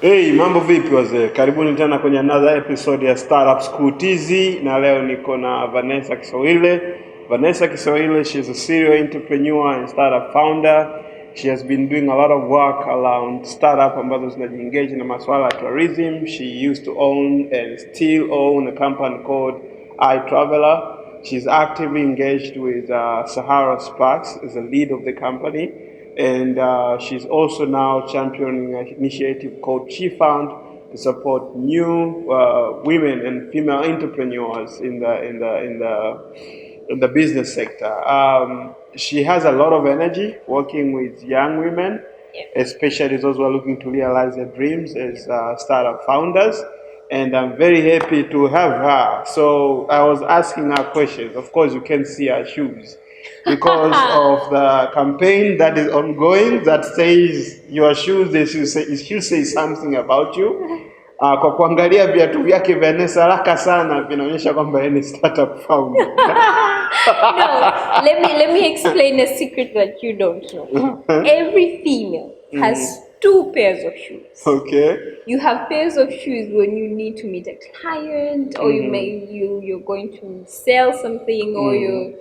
Hey, mambo vipi wazee? Karibuni tena kwenye another episode ya Startup School TZ, na leo niko na Vanessa Kisowile. Vanessa Kisowile, she's a serial entrepreneur and startup founder. She has been doing a lot of work around startup ambazo zinajiengage na masuala ya tourism. She used to own and still own a company called iTraveler. She's actively engaged with Sahara Sparks as the lead of the company. And she's also now championing an initiative called SheFound to support new women and female entrepreneurs in the business sector. She has a lot of energy working with young women, especially those who are looking to realize their dreams as startup founders. And I'm very happy to have her. So I was asking her questions. Of course, you can see her shoes because of the campaign that is ongoing that says your shoes, they should say something about you. Kwa kuangalia viatu vyake Vanessa haraka sana vinaonyesha kwamba yeye ni startup founder. No, let me explain a secret that you don't know. Every female has two pairs of shoes. Okay. You have pairs of shoes when you need to meet a client, or you're going to sell something, or you're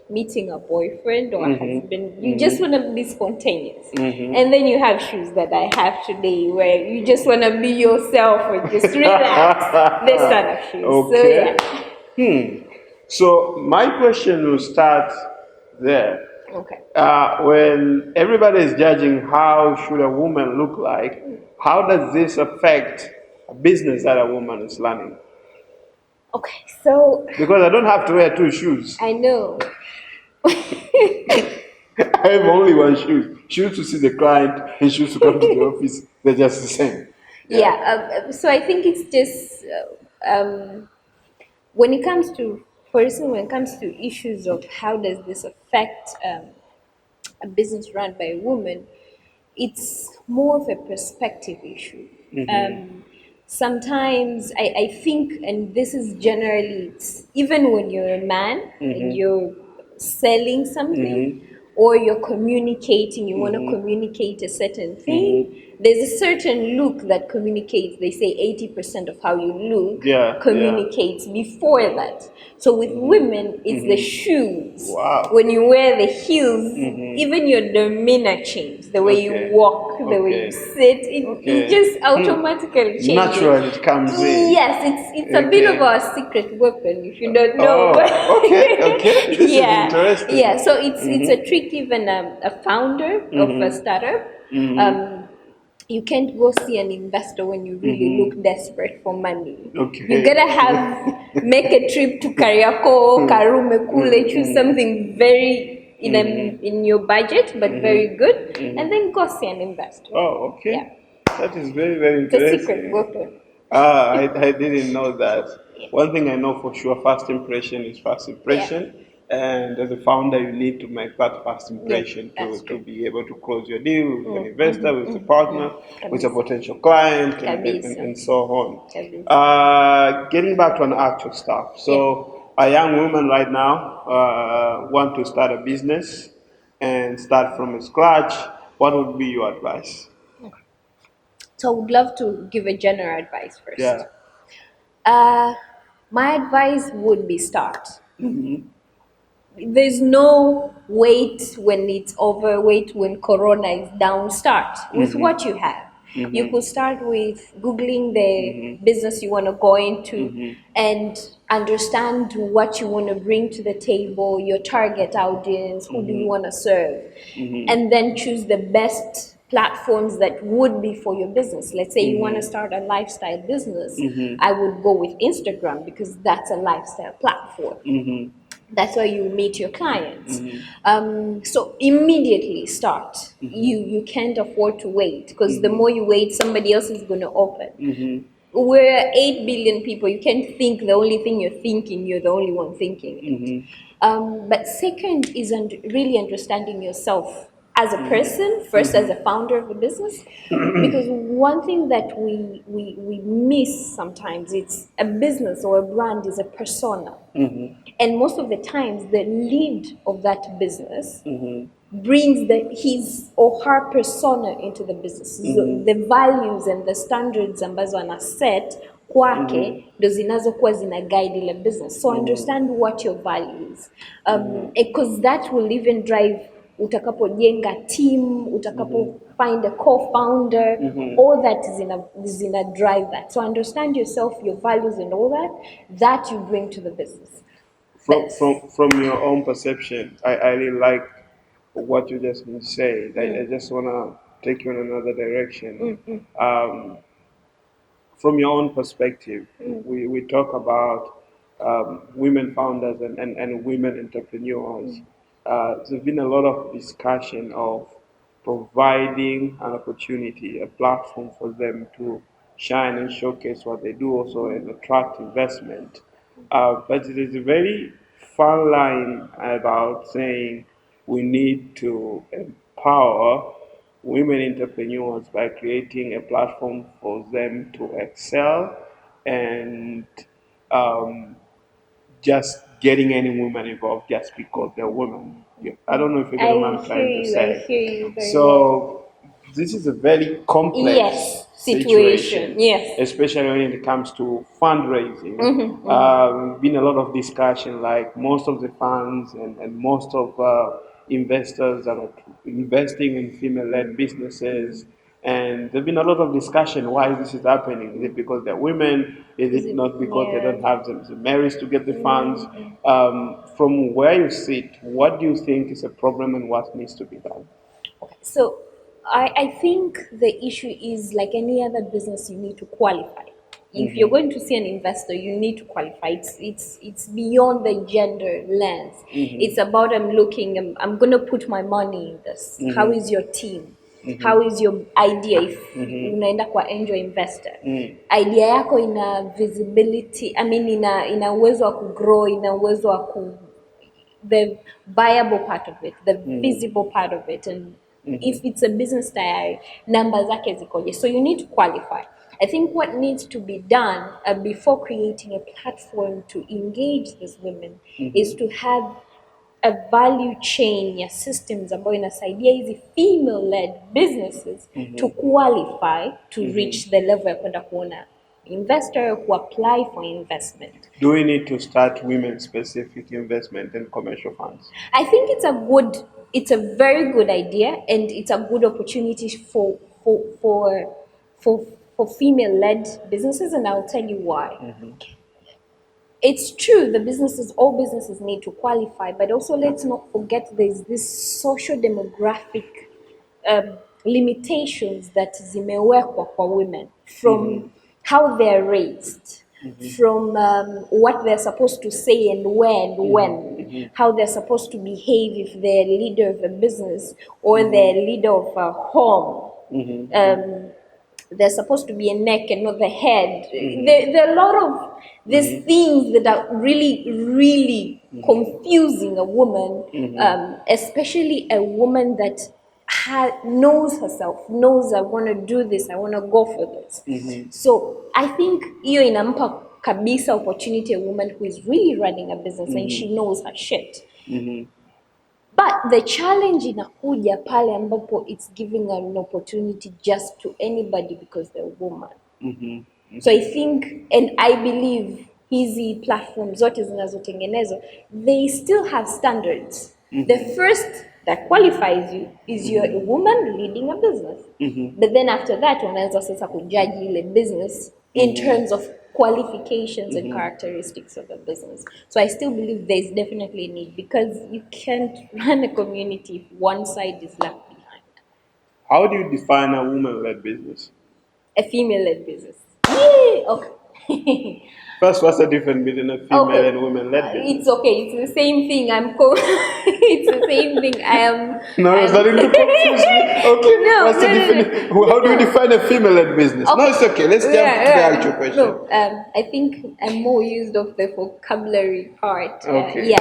meeting a boyfriend or a husband. You just want to be spontaneous. And then you have shoes that I have today where you just want to be yourself or just relax. This sort of shoes. Okay. So yeah. So my question will start there. Okay. When everybody is judging how should a woman look like, how does this affect a business that a woman is running? Okay, so because I don't have to wear two shoes. I know. I have only one shoe. Shoes to see the client and shoes to come to the office. They're just the same. Yeah. So I think it's just when it comes to issues of how does this affect a business run by a woman, it's more of a perspective issue. Sometimes I think, and this is generally, even when you're a man and you're selling something or you're communicating, you want to communicate a certain thing, there's a certain look that communicates. They say 80% of how you look communicates before that. So with women, it's the shoes. Wow. When you wear the heels, even your demeanor changes. The way you walk, the way you sit, it just automatically changes. Naturally, it comes in. Yes, it's a bit of a secret weapon if you don't know. Okay. This is interesting. Yeah, so it's a trick even a founder of a startup. You can't go see an investor when you really look desperate for money. Okay. You gotta make a trip to Kariako, Karume Kule, choose something very in your budget, but very good, and then go see an investor. Oh, okay. Yeah. That is very, very interesting. It's a secret weapon. I didn't know that. Yeah. One thing I know for sure, first impression is first impression. Yeah. And as a founder, you need to make that first impression to be able to close your deal with an investor, with a partner, with a potential client, and so on. Getting back to an actual stuff. So a young woman right now want to start a business and start from scratch. What would be your advice? So I would love to give a general advice first. Yeah. My advice would be start. There's no wait when it's over, wait when Corona is down. Start with what you have. You could start with Googling the business you want to go into and understand what you want to bring to the table, your target audience, who do you want to serve, and then choose the best platforms that would be for your business. Let's say you want to start a lifestyle business. I would go with Instagram because that's a lifestyle platform. That's where you meet your clients. So immediately start. You can't afford to wait because the more you wait, somebody else is going to open. We're 8 billion people. You can't think the only thing you're thinking, you're the only one thinking it. But second is really understanding yourself as a person, first as a founder of a business, because one thing that we miss sometimes, it's a business or a brand is a persona. And most of the times, the lead of that business brings his or her persona into the business. The values and the standards ambazo ana set kwake ndo zinazokuwa zina guide ile business. So understand what your values, because that will even drive utakapojenga team, utakapo find a co-founder, all that is in a drive that. So understand yourself, your values and all that you bring to the business. From your own perception, I really like what you just said. I just want to take you in another direction. From your own perspective, we talk about women founders and women entrepreneurs. There's been a lot of discussion of providing an opportunity, a platform for them to shine and showcase what they do, also and attract investment. But it is a very fine line about saying we need to empower women entrepreneurs by creating a platform for them to excel and um, just getting any woman involved just because they're women. I don't know if you get what I'm trying to say. I hear you very well. So this is a very complex situation. Yes. Especially when it comes to fundraising. Been a lot of discussion, like most of the funds and most of investors are investing in female-led businesses. And there's been a lot of discussion why this is happening. Is it because they're women? Is it not because they don't have the merits to get the funds? From where you sit, what do you think is a problem and what needs to be done? So I think the issue is like any other business, you need to qualify. If you're going to see an investor, you need to qualify. It's beyond the gender lens. It's about I'm gonna put my money in this. How is your team? How is your idea? If unaenda kwa angel investor, idea yako ina visibility, I mean ina uwezo wa kugrow, ina uwezo wa the viable part of it, the visible part of it, and if it's a business tayari, namba zake zikoje. So you need to qualify. I think what needs to be done before creating a platform to engage these women is to have a value chain ya systems ambayo inasaidia hizi female-led businesses to qualify to reach the level ya kwenda kuona investor who apply for investment. Do we need to start women-specific investment and commercial funds? I think it's a very good idea, and it's a good opportunity for female-led businesses, and I'll tell you why. It's true, all businesses need to qualify, but also let's not forget there's this social demographic limitations that zimewekwa kwa women from how they're raised, from what they're supposed to say and where and when, how they're supposed to behave if they're leader of a business or they're leader of a home. They're supposed to be a neck and not the head. There are a lot of these things that are really, really confusing a woman, especially a woman that knows herself, knows I want to do this, I want to go for this. So I think hiyo inampa kabisa opportunity a woman who is really running a business and she knows her shit. But the challenge inakuja pale ambapo it's giving an opportunity just to anybody because they're a woman. So I think and I believe hizi platforms zote zinazotengenezwa, they still have standards. The first that qualifies you is you're a woman leading a business. But then after that, unaanza sasa kujudge ile business in terms of qualifications and characteristics of a business. So I still believe there's definitely a need because you can't run a community if one side is left behind. How do you define a woman-led business? A female-led business. Yay! Okay. First, what's the difference between a female and women-led business? It's okay. It's the same thing. It's the same thing. No, you're starting to confuse me. Okay, what's the difference? How do you define a female-led business? Okay. No, it's okay. Let's jump to the actual question. No, I think I'm more used of the vocabulary part. Okay.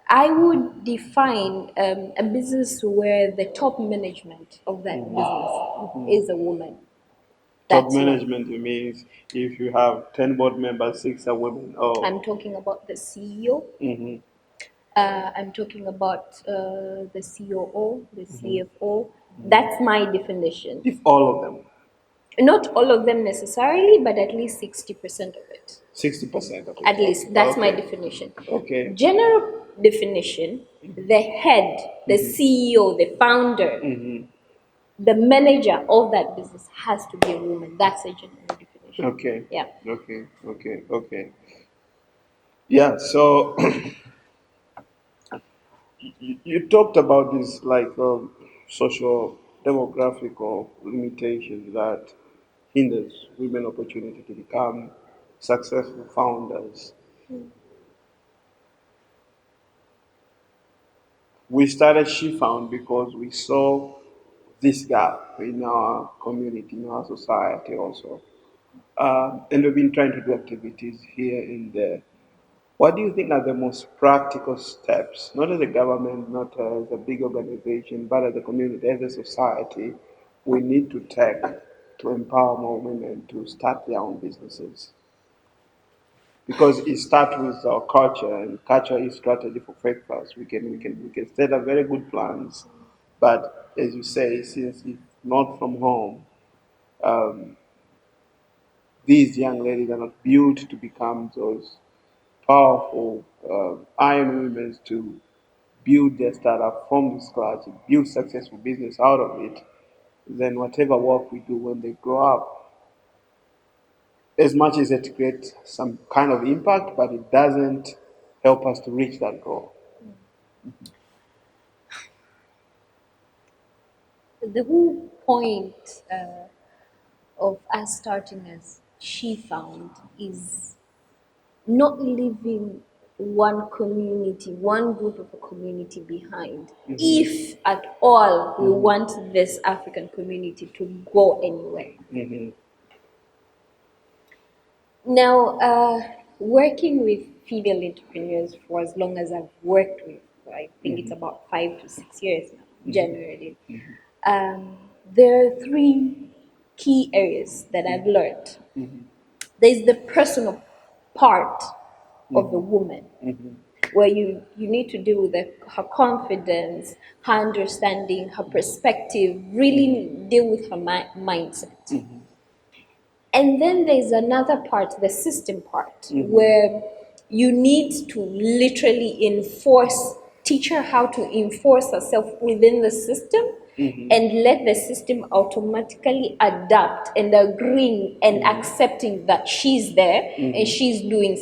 I would define a business where the top management of that business is a woman. Top management means if you have 10 board members, 6 are women. Oh. I'm talking about the CEO. I'm talking about the COO, the CFO. That's my definition. If all of them, Not all of them necessarily, but at least 60% of it. 60% of it. At least that's my Okay. definition. Okay. General definition: the head, the CEO, the founder, the manager of that business has to be a woman. That's a general definition. Okay. Yeah. Okay. Okay. Okay. Yeah. So you talked about this like social demographic or limitations that hinders women opportunity to become successful founders. We started SheFound because we saw this gap in our community, in our society also. And we've been trying to do activities here and there. What do you think are the most practical steps, not as a government, not as a big organization, but as a community, as a society, we need to take to empower more women to start their own businesses? Because it starts with our culture, and culture is strategy for breakfast. We can set up very good plans, but as you say, since it's not from home, um, these young ladies are not built to become those powerful iron women to build their startup from the scratch, build successful business out of it. Then whatever work we do when they grow up, as much as it creates some kind of impact, but it doesn't help us to reach that goal. The whole point of us starting as SheFound is not leaving one community, one group of a community behind. If at all we want this African community to go anywhere. Now, working with female entrepreneurs for as long as I've worked with, I think it's about 5 to 6 years now, generally. Um, there are three key areas that I've learned. There's the personal part of the woman, where you need to deal with her confidence, her understanding, her perspective, really deal with her mindset. And then there's another part, the system part, where you need to literally teach her how to enforce herself within the system and let the system automatically adapt and agreeing and accepting that she's there and she's doing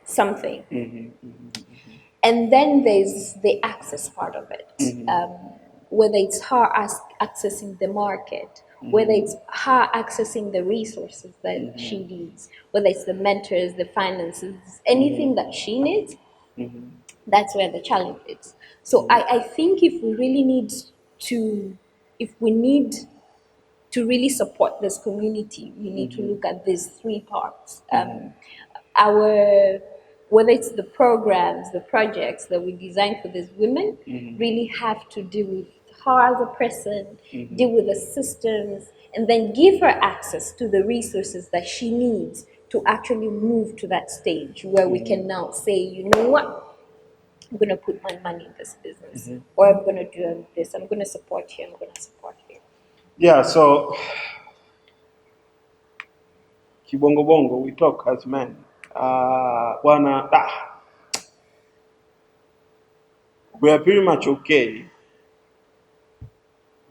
something. And then there's the access part of it, whether it's her accessing the market, whether it's her accessing the resources that she needs, whether it's the mentors, the finances, anything that she needs, that's where the challenge is. So I think if we need to really support this community, we need to look at these three parts. Our Whether it's the programs, the projects that we design for these women, really have to do with her as a person, deal with the systems, and then give her access to the resources that she needs to actually move to that stage where we can now say, you know what, I'm going to put my money in this business, or I'm going to do this, I'm going to support you, I'm going to support you. Yeah, so kibongo bongo, we talk as men. Bwana, we are pretty much okay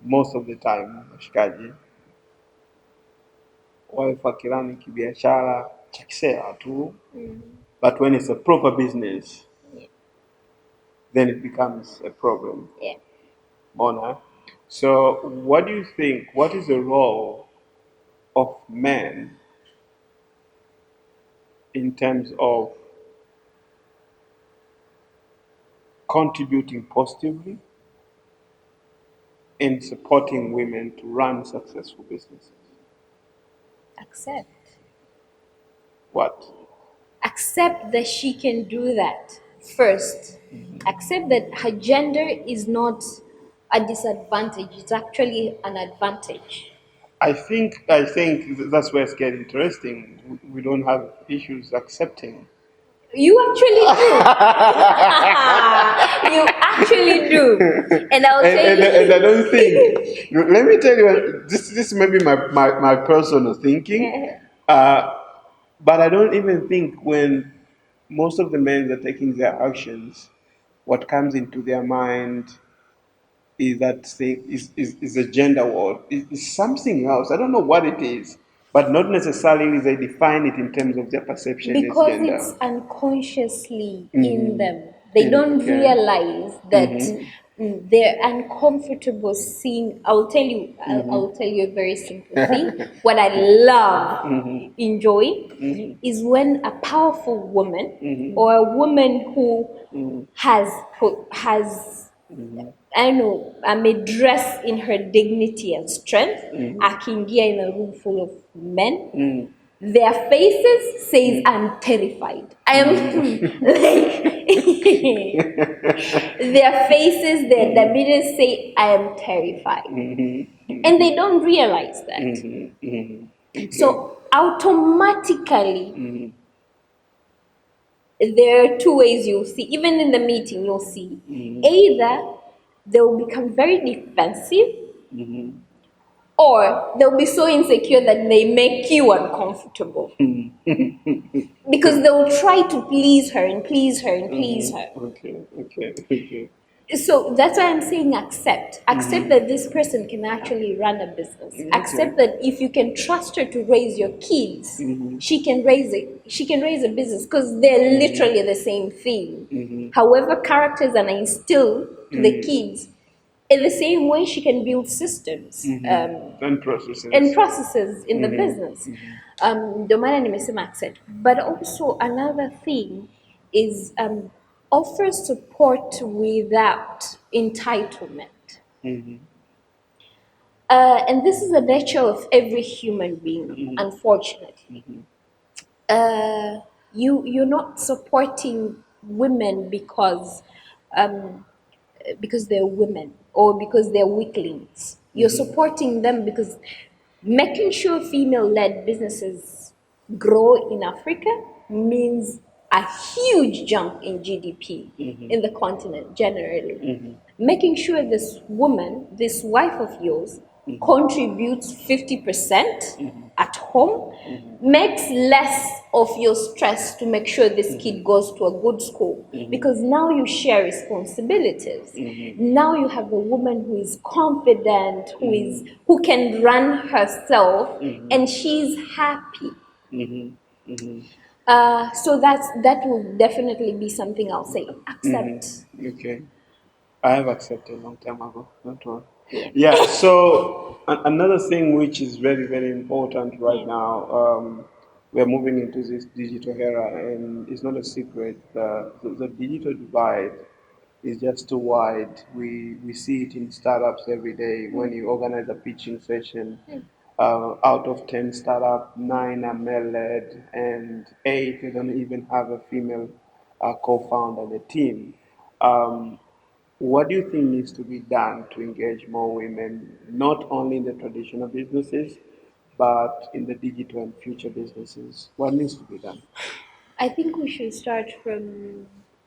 most of the time, washikaji. Wife akilani kibiashara cha kisera tu, but when it's a proper business, then it becomes a problem. Yeah. Mona. So, what do you think? What is the role of men in terms of contributing positively and supporting women to run successful businesses? Accept. What? Accept that she can do that first. Accept that her gender is not a disadvantage, it's actually an advantage. I think that's where it's getting interesting. We don't have issues accepting. You actually do. You actually do. And I'll tell you. And I don't think. Let me tell you, this may be my personal thinking, but I don't even think when most of the men are taking their actions, what comes into their mind is that thing is a gender war. It's something else. I don't know what it is, but not necessarily they define it in terms of their perception as Because gender. it's unconsciously in Mm-hmm. them. They don't Okay. realize that Mm-hmm. they're uncomfortable seeing. I'll tell you a very simple thing. What I love Mm-hmm. enjoying Mm-hmm. is when a powerful woman Mm-hmm. or a woman who Mm-hmm. has I don't know, may dress in her dignity and strength, akiingia in a room full of men, Mm-hmm. their faces says I'm terrified. I am like their faces, their demeanors say I am terrified. And they don't realize that. Okay. So automatically Mm-hmm. there are two ways you'll see, even in the meeting you'll see. Mm-hmm. Either they'll become very defensive Mm-hmm. or they'll be so insecure that they make you uncomfortable. Because they'll try to please her and please her and please her. Okay. So that's why I'm saying accept. Accept that this person can actually run a business. Okay. Accept that if you can trust her to raise your kids, she can raise it. She can raise a business because they're literally the same thing. However, characters are instilled to the kids, in the same way she can build systems. And processes. And processes in the business. Ndio maana nimesema accept. But also another thing is offer support without entitlement. And this is the nature of every human being, unfortunately. You're not supporting women because they're women or because they're weaklings. You're supporting them because making sure female-led businesses grow in Africa means a huge jump in GDP in the continent generally. Making sure this woman, this wife of yours, contributes 50% at home makes less of your stress to make sure this kid goes to a good school because now you share responsibilities. Now you have a woman who is confident, who can run herself, and she's happy. So that will definitely be something I'll say. Accept. Okay. I have accepted a long time ago. Don't worry. Yeah. Yeah. So another thing which is very important right Yeah. now, we are moving into this digital era, and it's not a secret. The digital divide is just too wide. We see it in startups every day. When you organize a pitching session, out of 10 startups, 9 are male-led, and 8 they don't even have a female co-founder in the team. Um, what do you think needs to be done to engage more women, not only in the traditional businesses, but in the digital and future businesses? What needs to be done? I think we should start from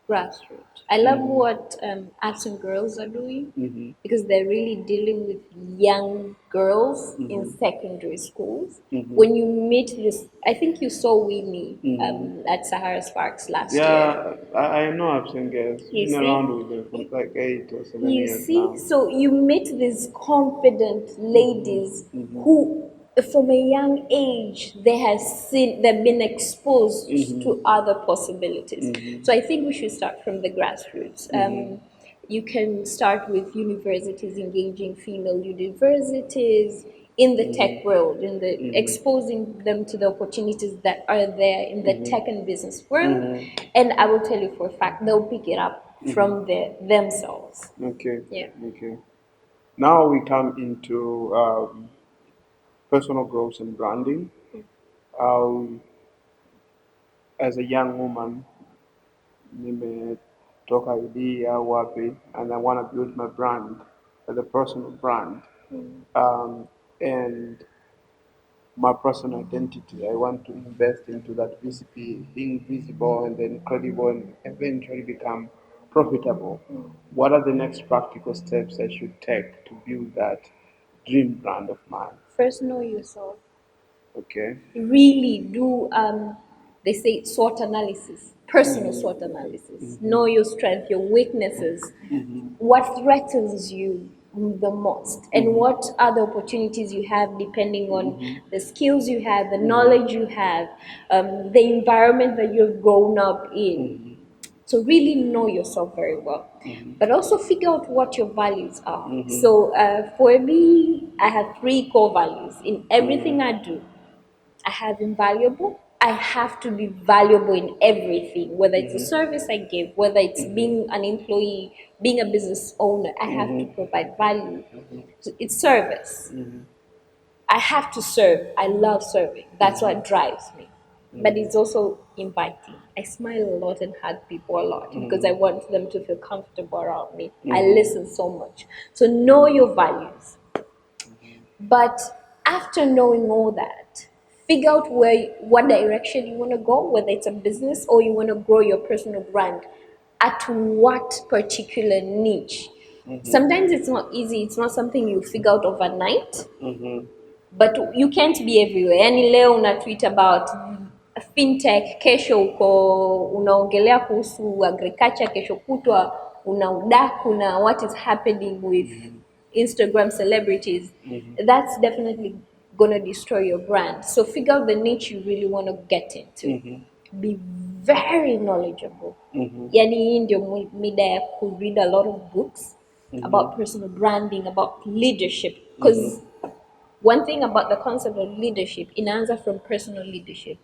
grassroots. I love what Arts and Girls are doing because they're really dealing with young girls in secondary schools. When you meet this, I think you saw Winnie at Sahara Sparks last year. Yeah, I know I've seen girls. You Been around with them see? for like 8 or 7 years See, now. so you meet these confident ladies who, from a young age, they've been exposed to other possibilities. So I think we should start from the grassroots. You can start with universities engaging female universities in the tech world, in the exposing them to the opportunities that are there in the tech and business world. And I will tell you for a fact, they'll pick it up from themselves. Okay. Yeah. Okay. Now we come into personal growth and branding. Um, as a young woman, nimetoka idea wapi, and I want to build my brand as a personal brand. And my personal identity. I want to invest into that VCP, being visible and then credible and eventually become profitable. What are the next practical steps I should take to build that dream brand of mine? First, know yourself. Okay. Really do, they say SWOT analysis, personal SWOT analysis. Know your strength, your weaknesses, what threatens you the most, and what other opportunities you have depending on the skills you have, the knowledge you have, the environment that you've grown up in. So really know yourself very well, but also figure out what your values are. So for me, I have three core values in everything I do. I have invaluable. I have to be valuable in everything, whether it's a service I give, whether it's being an employee, being a business owner, I have to provide value. So it's service. I have to serve. I love serving. That's what drives me. But it's also inviting. I smile a lot and hug people a lot because I want them to feel comfortable around me. I listen so much. So know your values. But after knowing all that, figure out what direction you want to go, whether it's a business or you want to grow your personal brand, at what particular niche. Sometimes it's not easy, it's not something you figure out overnight, but you can't be everywhere. Yani leo una tweet about fintech, kesho uko unaongelea kuhusu agriculture, kesho kutwa una udaku na what is happening with Instagram celebrities. That's definitely gonna destroy your brand. So figure out the niche you really want to get into. Be very knowledgeable. Yani hii ndio mida ya read a lot of books about personal branding, about leadership, because one thing about the concept of leadership, inaanza from personal leadership.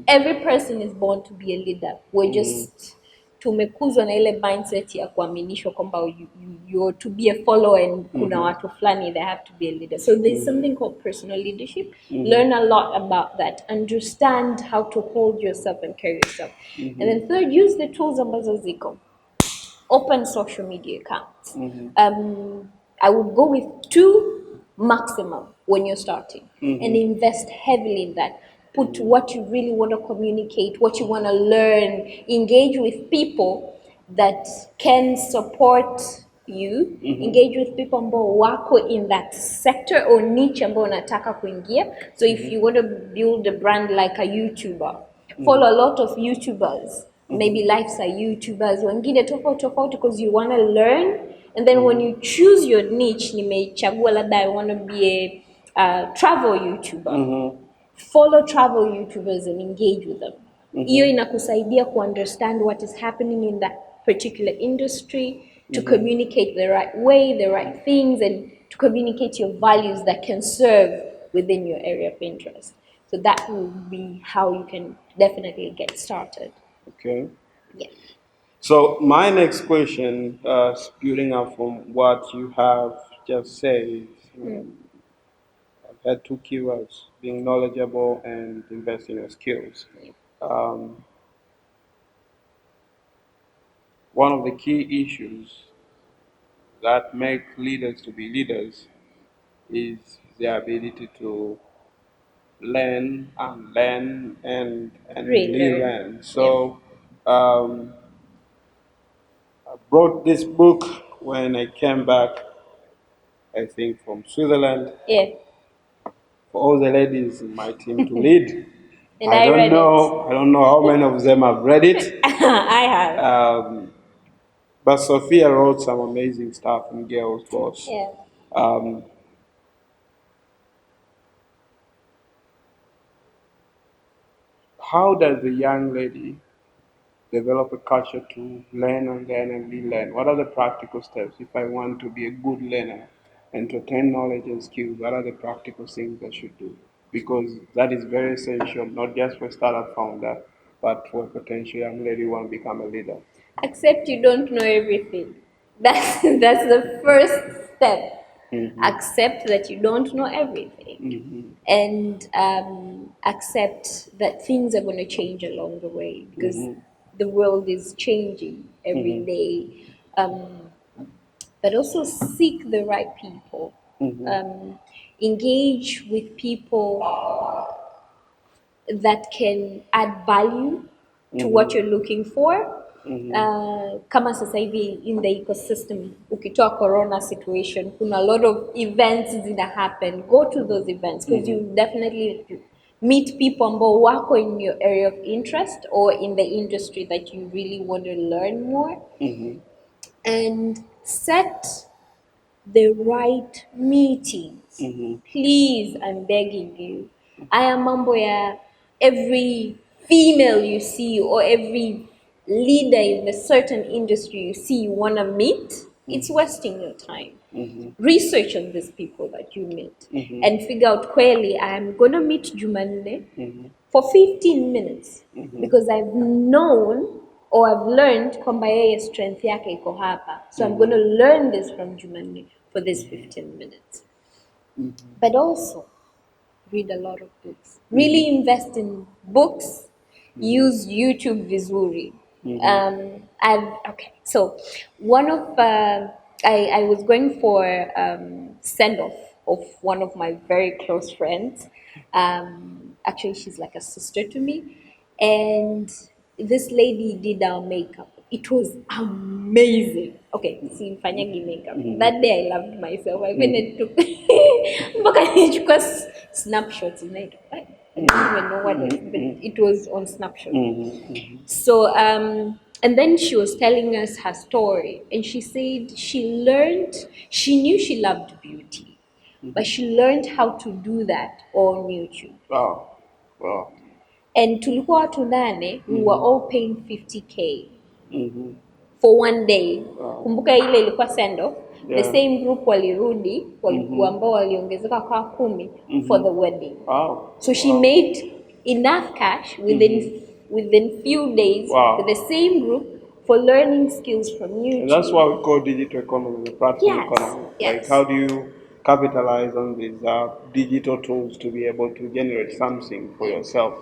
Every person is born to be a leader. We're just tumekuzwa na ile mindset ya kuaminishwa kwamba you're to be a follower and kuna watu fulani they have to be a leader. So there's something called personal leadership. Learn a lot about that. Understand how to hold yourself and carry yourself. And then third, use the tools ambazo ziko. Open social media accounts. I would go with 2 maximum when you're starting, and invest heavily in that. Put what you really want to communicate, what you want to learn, engage with people that can support you, engage with people ambao wako in that sector or niche ambao unataka kuingia. So if you want to build a brand like a YouTuber, follow a lot of YouTubers, maybe lifestyle YouTubers, wengine tofauti because you want to learn. And then when you choose your niche, nimechagua labda I want to be a travel YouTuber. Follow travel YouTubers and engage with them. Hiyo inakusaidia ku understand what is happening in that particular industry, to communicate the right way, the right things, and to communicate your values that can serve within your area of interest. So that will be how you can definitely get started. Okay. Yeah. So my next question, building up from what you have just said, I've had 2 keywords: being knowledgeable and invest in your skills. Um, one of the key issues that make leaders to be leaders is their ability to learn and learn and Relearn. relearn. So I brought this book when I came back, I think, from Switzerland, Yeah. for all the ladies in my team to read. And I read I don't know how many of them have read it. I have. But Sophia wrote some amazing stuff in Girls Boss. Yeah. Um, how does a young lady develop a culture to learn and learn and relearn? What are the practical steps if I want to be a good learner and to attain knowledge and skills? What are the practical things I should do? Because that is very essential, not just for a startup founder, but for a potential young lady who want to become a leader. Accept you don't know everything. That's the first step. Accept that you don't know everything, and accept that things are going to change along the way because the world is changing every day. But also seek the right people. Engage with people that can add value to what you're looking for. Kama sasa hivi in the ecosystem, ukitoa corona situation, kuna a lot of events zina happen. Go to those events because you definitely meet people ambao wako in your area of interest or in the industry that you really want to learn more, and set the right meetings. Please, I'm begging you. Haya mambo ya every female you see or every leader in a certain industry you see you want to meet, it's wasting your time. Research on these people that you meet and figure out kweli, I'm going to meet Jumanne for 15 minutes because I've known or I've learned kwamba yeye strength yake iko hapa. So I'm going to learn this from Jumanne for this 15 minutes. But also, read a lot of books. Really invest in books. Use YouTube vizuri. So one of I was going for send off of one of my very close friends. Actually, she's like a sister to me, and this lady did our makeup. It was amazing. Okay, simfanyagi makeup. That day I loved myself. I even took mpaka nichukua snapshots. I don't even know what it, but it was on Snapchat. So and then she was telling us her story, and she said she knew she loved beauty, but she learned how to do that on YouTube. Wow. And tulikuwa watu nane, we were all paying 50K for one day. Kumbuka ile ilikuwa send off. The same group walirudi, walikuwa ambao waliongezeka kwa 10 for the wedding. So she made enough cash within few days with the same group for learning skills from YouTube. And that's why we call digital economy, the platform economy. Like, how do you capitalize on these digital tools to be able to generate something for yourself?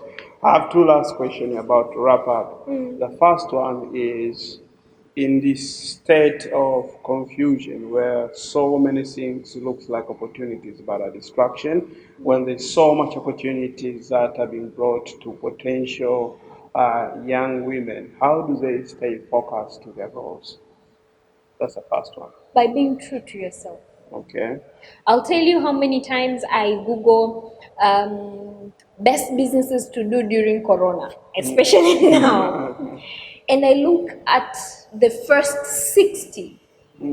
I have two last questions about wrap up. The first one is, in this state of confusion where so many things looks like opportunities but a distraction, when there's so much opportunities that are being brought to potential young women, how do they stay focused to their goals? That's the first one. By being true to yourself. Okay. I'll tell you how many times I Google best businesses to do during Corona, especially now. And I look at the first 60.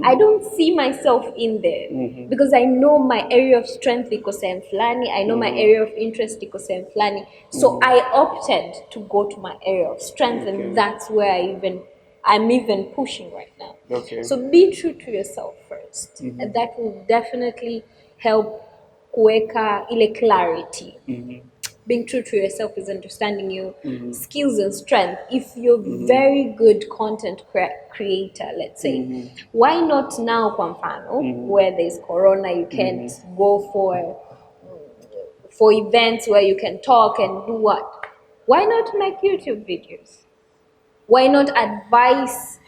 I don't see myself in there because I know my area of strength iko sehemu fulani. I know my area of interest iko sehemu fulani. So I opted to go to my area of strength, and that's where I'm even pushing right now. Okay. So be true to yourself first. And that will definitely help kuweka ile clarity. Being true to yourself is understanding your skills and strength. If you're very good content creator, let's say, why not now, kwa mfano, where there's Corona, you can't go for events where you can talk and do what? Why not make YouTube videos? Why not advise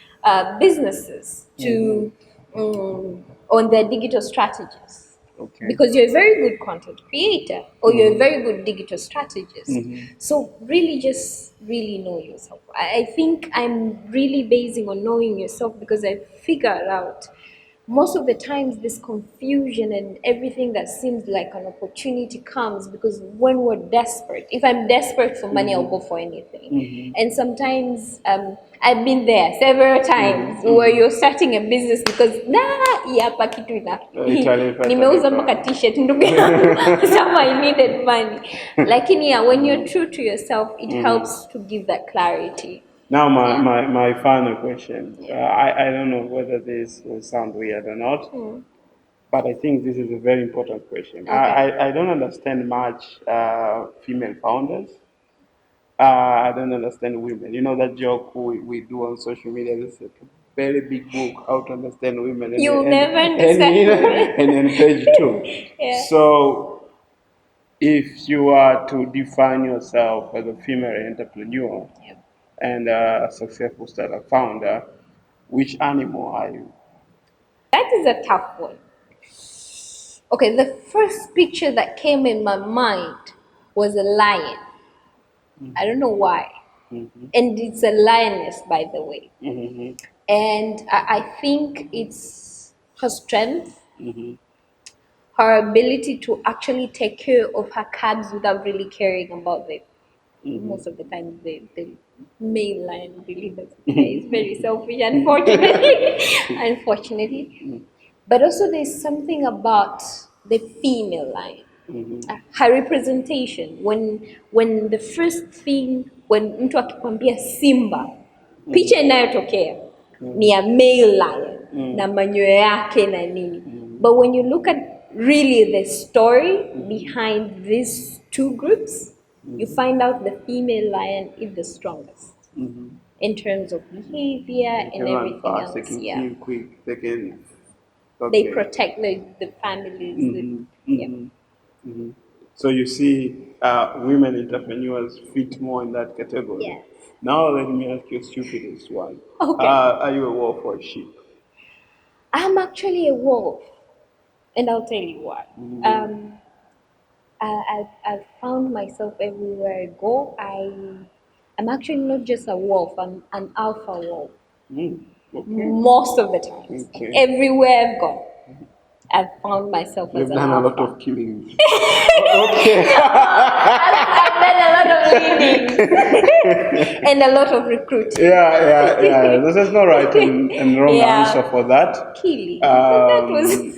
businesses to on their digital strategies? Okay. Because you're a very good content creator or you're a very good digital strategist. So really just really know yourself. I think I'm really basing on knowing yourself because I figured out most of the times this confusion and everything that seems like an opportunity comes because when we're desperate, if I'm desperate for money, I'll go for anything. And sometimes I've been there several times where you're starting a business because hapa kitu nimeuza mpaka t-shirt ndugu yangu, so I needed money. Lakini when you're true to yourself, it helps to give that clarity. Now, my final question. I don't know whether this will sound weird or not, but I think this is a very important question. Okay. I don't understand much female founders. I don't understand women. You know that joke we do on social media? This is a very big book, How to Understand Women. You'll never understand. And then page 2. So, if you are to define yourself as a female entrepreneur and a successful startup founder, which animal are you? That is a tough one. Okay, the first picture that came in my mind was a lion. I don't know why. And it's a lioness, by the way. And I think it's her strength, her ability to actually take care of her cubs without really caring about them. Most of the time, the male lion really doesn't care. It's very selfish, unfortunately. Unfortunately. But also, there's something about the female lion. Her representation, when the first thing, when mtu akikwambia simba, picha inayotokea ni ya male lion na manyoya yake na nini. But when you look at really the story behind these two groups, you find out the female lion is the strongest in terms of behavior and everything else. They can kill quick. They can. They protect the families. So you see, women entrepreneurs fit more in that category. Yes. Now let me ask you a stupidest one. Okay. Are you a wolf or a sheep? I'm actually a wolf, and I'll tell you why. I've found myself everywhere I go. I'm actually not just a wolf. I'm an alpha wolf. Okay. Most of the time, Okay. everywhere I've gone, I've found myself You've as an done alpha. a lot of killings. Okay. I've done a lot of leading and a lot of recruiting. Yeah. There's no right and wrong answer for that. Killing. That was.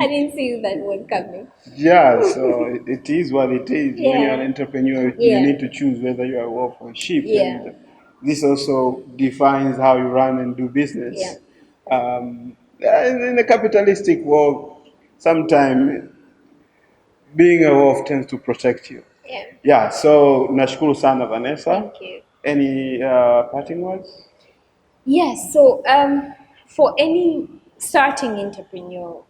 I didn't see that one coming. Yeah, so it is what it is. When you're an entrepreneur, you need to choose whether you are a wolf or a sheep. Yeah. And this also defines how you run and do business. Yeah. In a capitalistic world, sometimes being a wolf tends to protect you. Yeah, so nashukuru sana Vanessa. Thank you. Any parting words? Yes, so for any starting entrepreneur,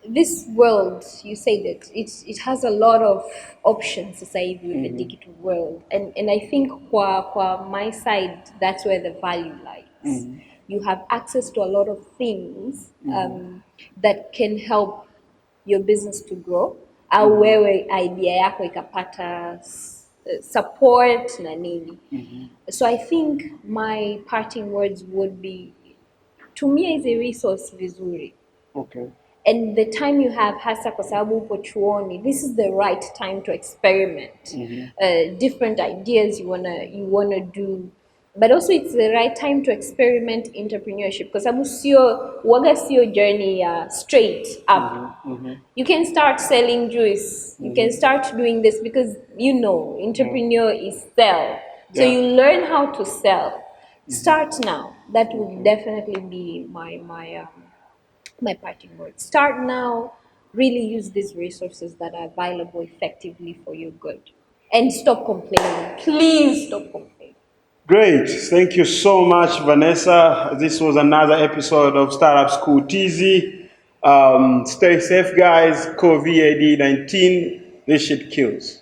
this world, you say that it has a lot of options to say with the digital world, and I think kwa my side, that's where the value lies. You have access to a lot of things that can help your business to grow, au wewe idea yako ikapata support na nini. So I think my parting words would be, tumia hizi resource vizuri. Okay. And the time you have hasa kwa sababu upo chuoni, this is the right time to experiment. Different ideas you wanna do. But also it's the right time to experiment entrepreneurship kwa sababu sio journey straight up. You can start selling juice. You can start doing this because entrepreneur is sell. So you learn how to sell. Start now. That would definitely be my parting words. Start now. Really use these resources that are available effectively for your good. And stop complaining. Please stop complaining. Great. Thank you so much, Vanessa. This was another episode of Startup School TZ. Stay safe, guys. COVID-19, this shit kills.